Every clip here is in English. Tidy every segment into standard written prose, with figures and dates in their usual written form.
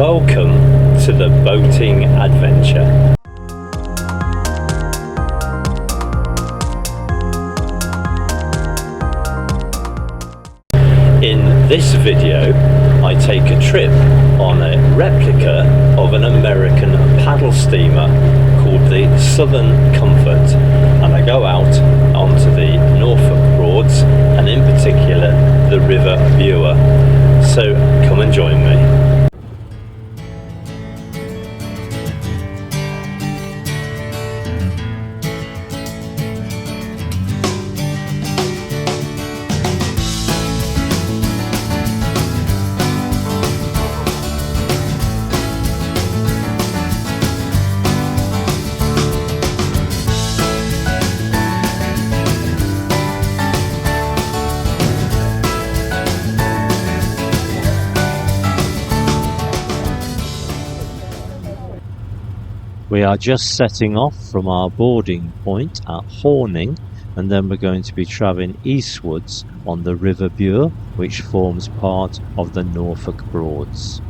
Welcome to the boating adventure. In this video, I take a trip on a replica of an American paddle steamer called the Southern Comfort, and I go out onto the Norfolk Broads and in particular the Rive Bure. So come and join me. We are just setting off from our boarding point at Horning, and then we're going to be travelling eastwards on the Rive Bure, which forms part of the Norfolk Broads.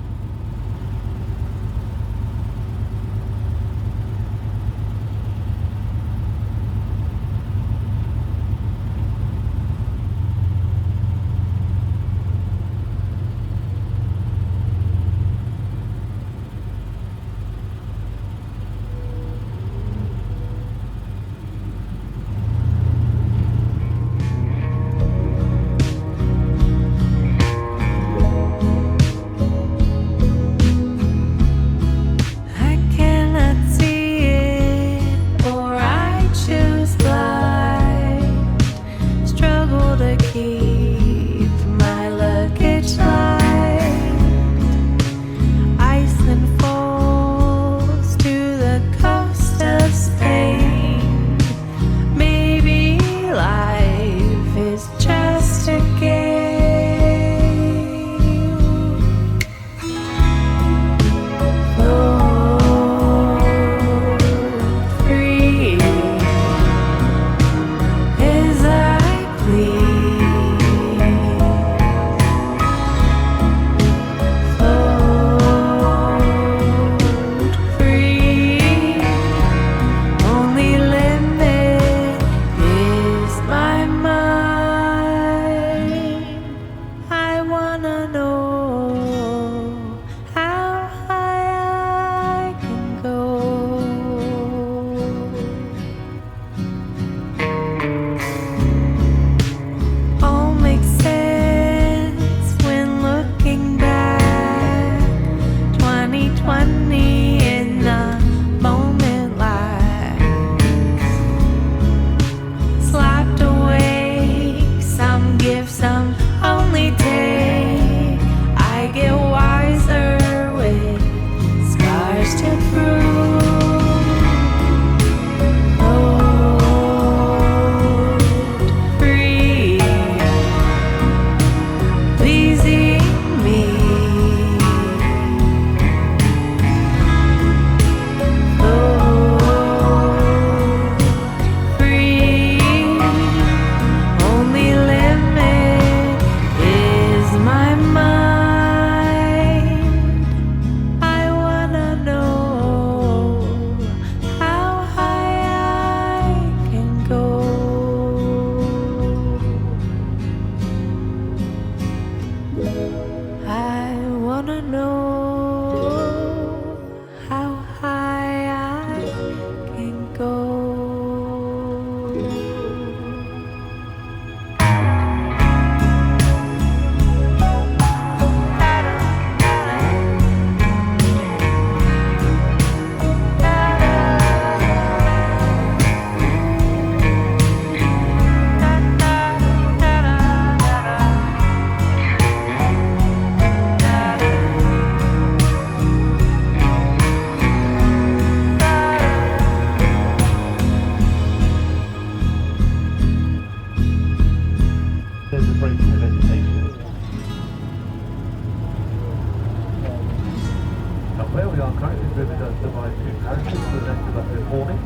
Where we are currently, the river does divide two parishes to the left of us is Horning,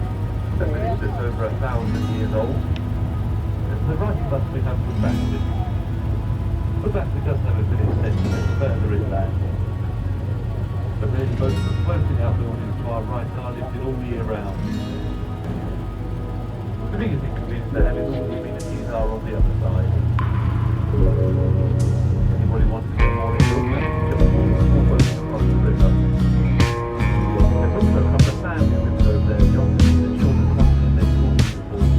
that is just over 1,000 years old. And to the right of us we have Woodbattery. Woodbattery does have a village centre, but further inland. both the floating outbuildings to our right are lifted all year round. The biggest inconvenience they have is all the amenities are on the other side. Anybody wants to get more into them, just walk small boats across the river. There's also a couple of family rivers over there, the opposite the children crossing their school uniforms.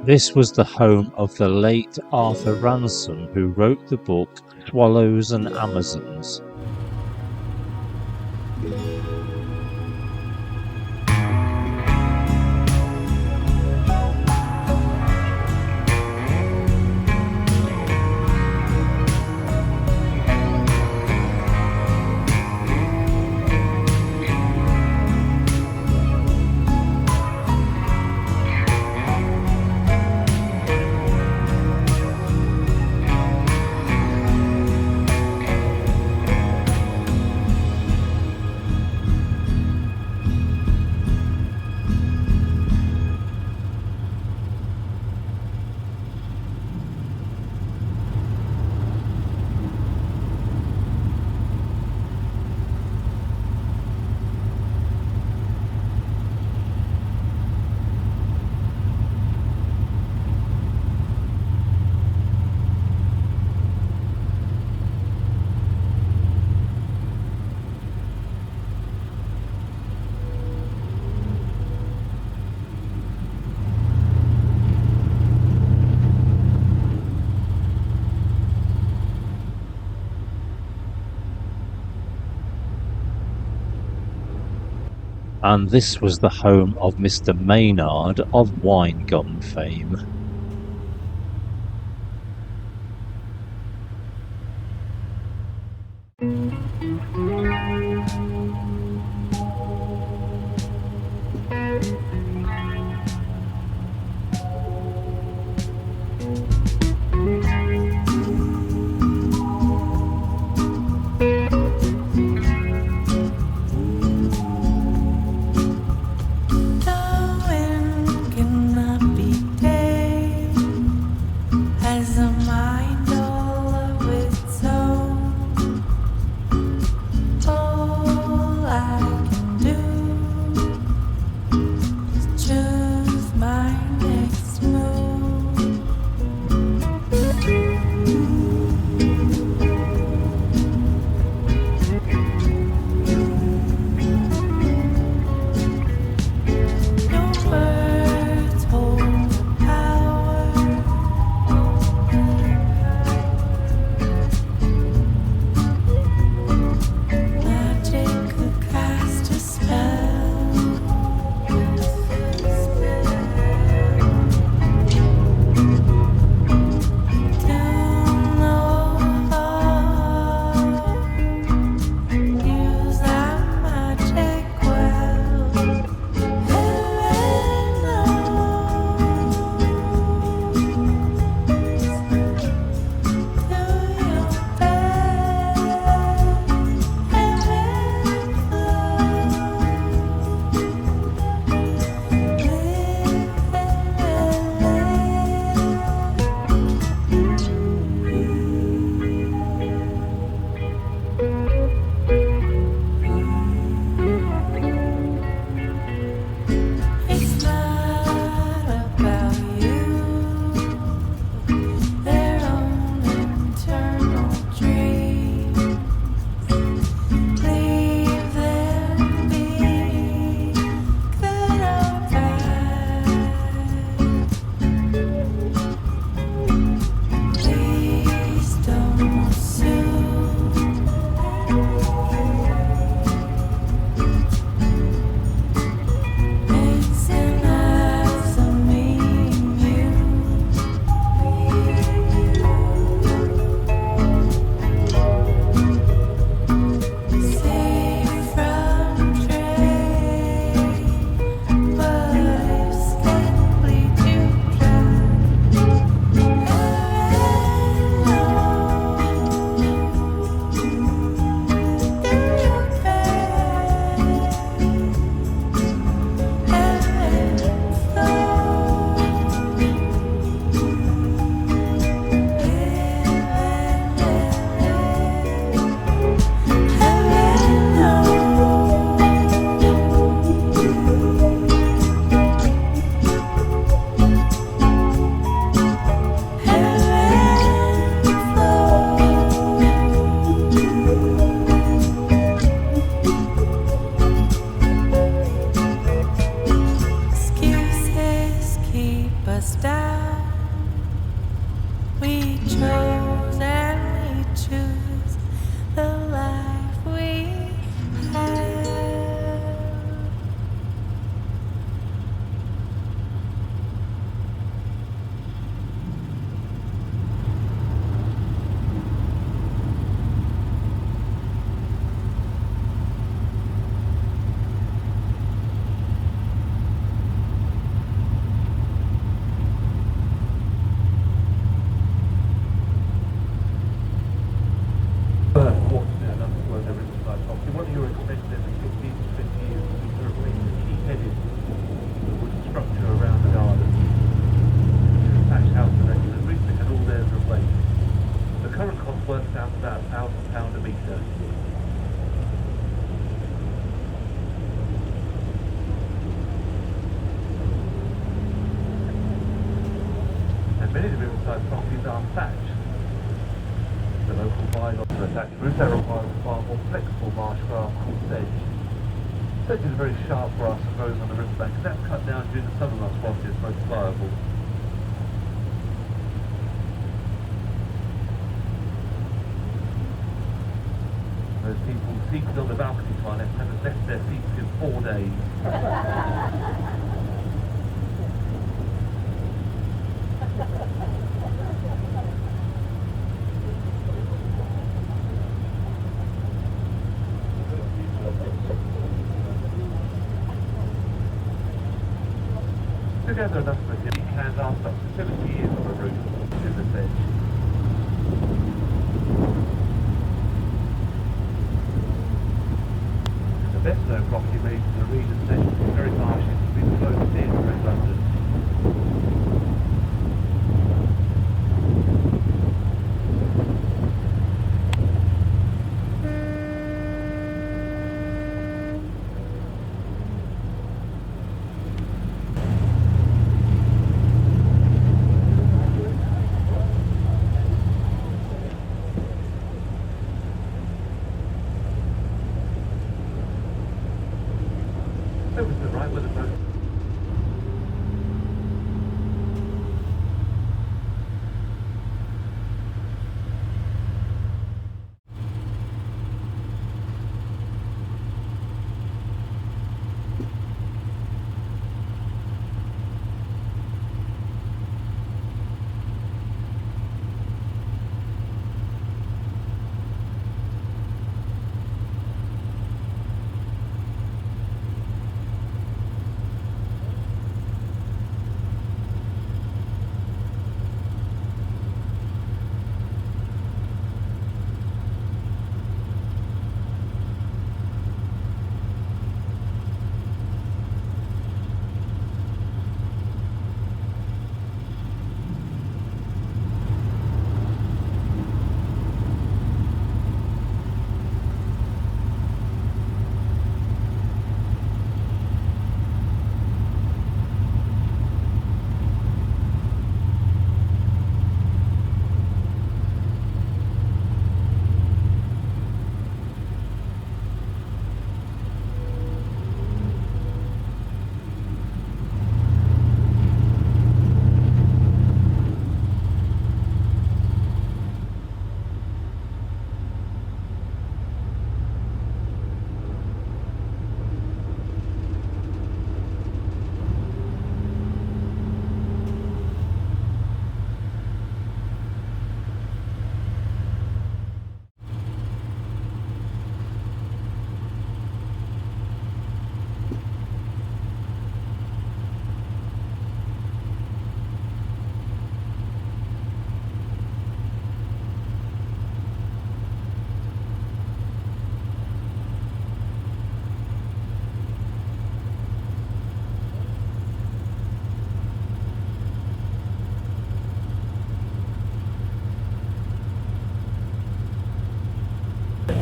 This was the home of the late Arthur Ransom, who wrote the book Swallows and Amazons. And this was the home of Mr. Maynard of wine gum fame. The wind cannot be tamed. Many of the riverside properties are thatched. The local bylaws for a thatched roof that require a far more flexible marsh grass called sedge. Sedge is a very sharp grass that grows on the riverbank, and that's cut down during the summer months whilst it's most viable. Those people seated on the balcony toilet haven't left their seats in 4 days. Together enough material can last up to 70 years on a roof in the sedge. The best known property raised in the Rive Bure is very marshy to be the Sloane Theatre in London. Over to the right where the boat.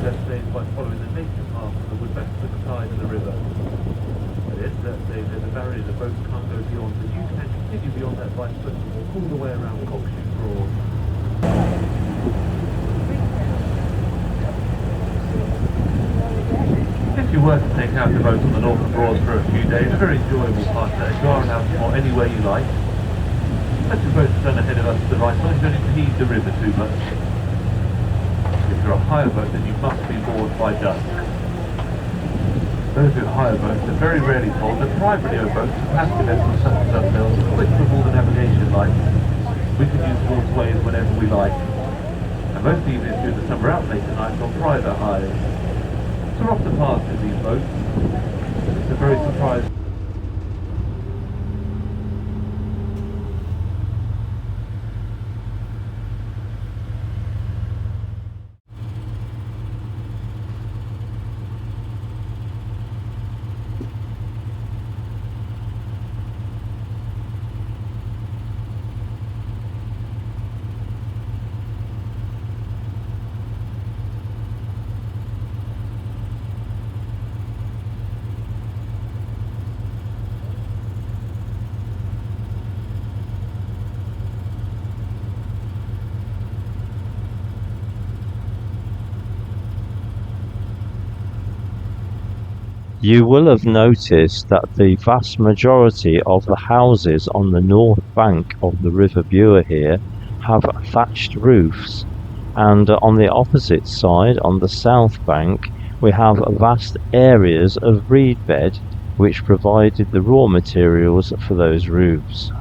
Let's say by following the nature path on the woodback side of the river. That is, there's a barrier the boats can't go beyond, but you can continue beyond that by foot all the way around Cockshoe Broad. If you were to take out the boat on the Northern Broads for a few days, a very enjoyable pastime. You are allowed to moor anywhere you like. Let the boats stand ahead of us to the right side, you don't need to heave the river too much. If you're a hire boat, then you must be moored by dusk. Those who hire boats are very rarely told that privately owned boats and passenger vessels such as ourselves are equipped with all the navigation lights. We can use waterways whenever we like. And most evenings during the summer out late at night on private hires. So we're off the path in these boats. It's a very surprising. You will have noticed that the vast majority of the houses on the north bank of the River Bure here have thatched roofs, and on the opposite side, on the south bank, we have vast areas of reed bed which provided the raw materials for those roofs.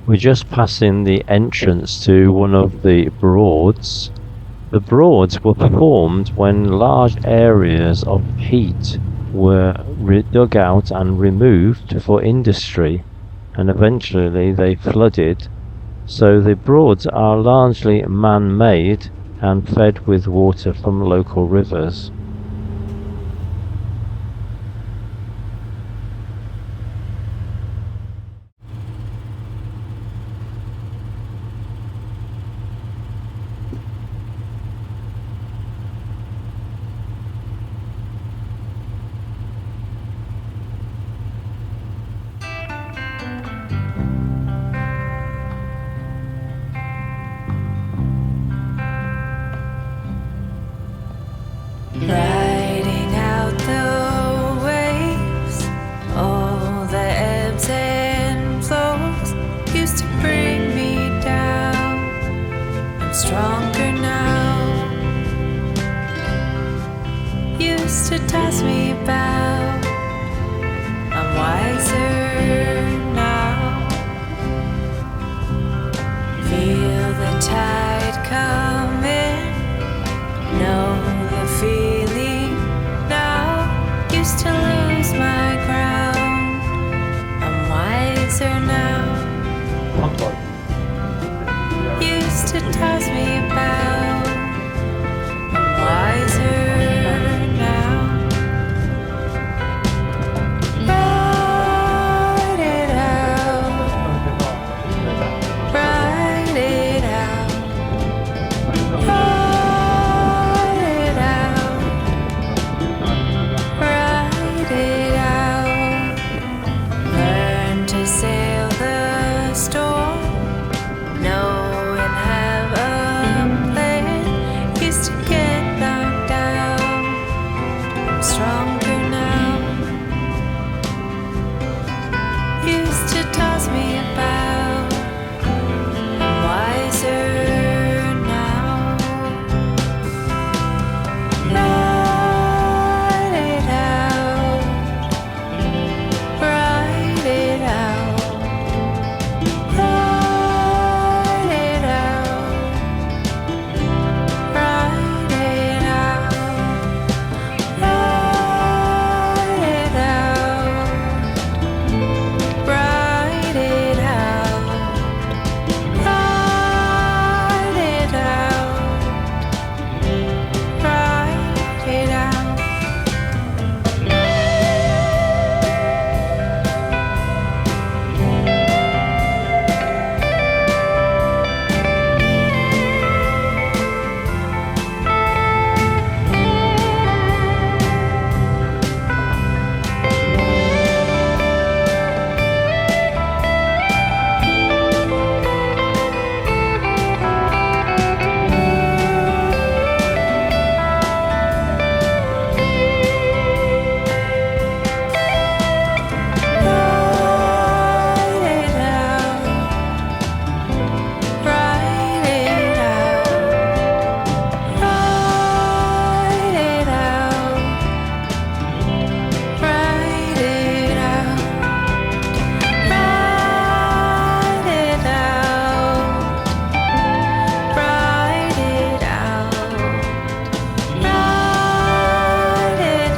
We're just passing the entrance to one of the Broads. The Broads were formed when large areas of peat were dug out and removed for industry, and eventually they flooded. So the Broads are largely man-made and fed with water from local rivers. Riding out the waves, all the ebbs and flows used to bring me down. I'm stronger now, used to toss me about. I'm wiser now, feel the tide coming, know the feeling now, used to lose my ground. I'm wiser now, used to toss me about. I'm wiser now. Ride it out, ride it out, ride it out, ride it out. Learn to sail the storm, know and have a plan. Used to get knocked down, I'm stronger now. Used to toss me about, I'm wiser now. Ride it out, ride it out, ride it out, ride it out, ride it out, ride it out, ride it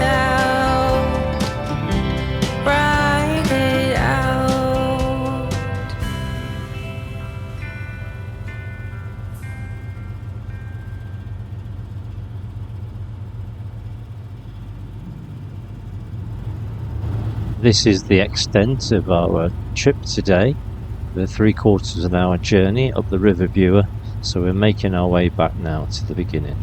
out, ride it out. This is the extent of our trip today, the 3/4 of an hour journey up the Rive Bure, so we're making our way back now to the beginning.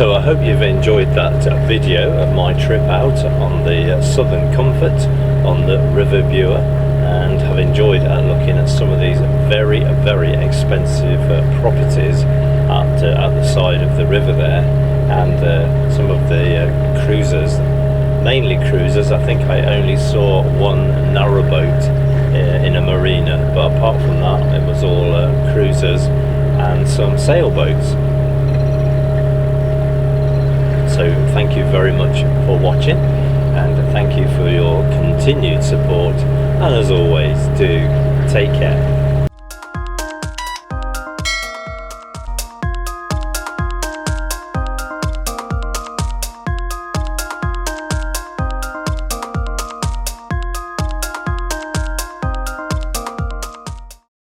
So I hope you've enjoyed that video of my trip out on the Southern Comfort on the Rive Bure, and have enjoyed looking at some of these very, very expensive properties at the side of the river there, and some of the cruisers, mainly cruisers. I think I only saw one narrowboat in a marina, but apart from that it was all cruisers and some sailboats. So thank you very much for watching, and thank you for your continued support, and as always, do take care.